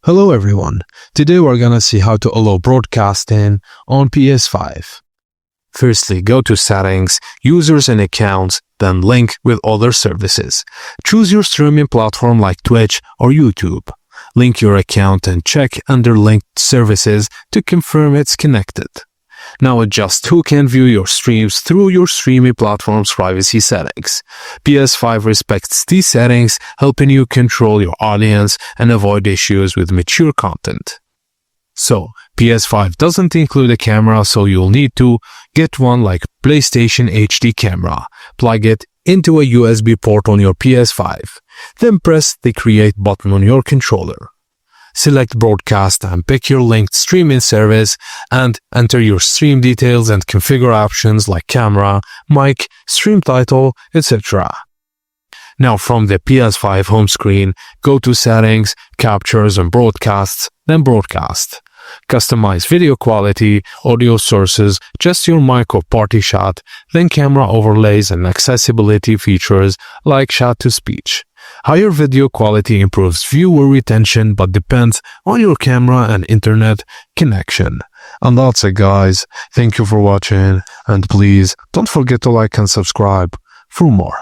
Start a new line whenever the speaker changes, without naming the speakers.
Hello everyone, today we're gonna see how to allow broadcasting on PS5. Firstly, go to Settings, Users and Accounts, then Link with other services. Choose your streaming platform like Twitch or YouTube. Link your account and check under Linked Services to confirm it's connected. Now adjust who can view your streams through your streaming platform's privacy settings. PS5 respects these settings, helping you control your audience and avoid issues with mature content. So, PS5 doesn't include a camera, so you'll need to get one like PlayStation HD camera. Plug it into a USB port on your PS5. Then press the Create button on your controller. Select Broadcast and pick your linked streaming service and enter your stream details and configure options like camera, mic, stream title, etc. Now from the PS5 home screen, go to Settings, Captures and Broadcasts, then Broadcast. Customize video quality, audio sources, just your mic or party shot, then camera overlays and accessibility features like chat to speech. Higher video quality improves viewer retention but depends on your camera and internet connection. And that's it guys, thank you for watching and please don't forget to like and subscribe for more.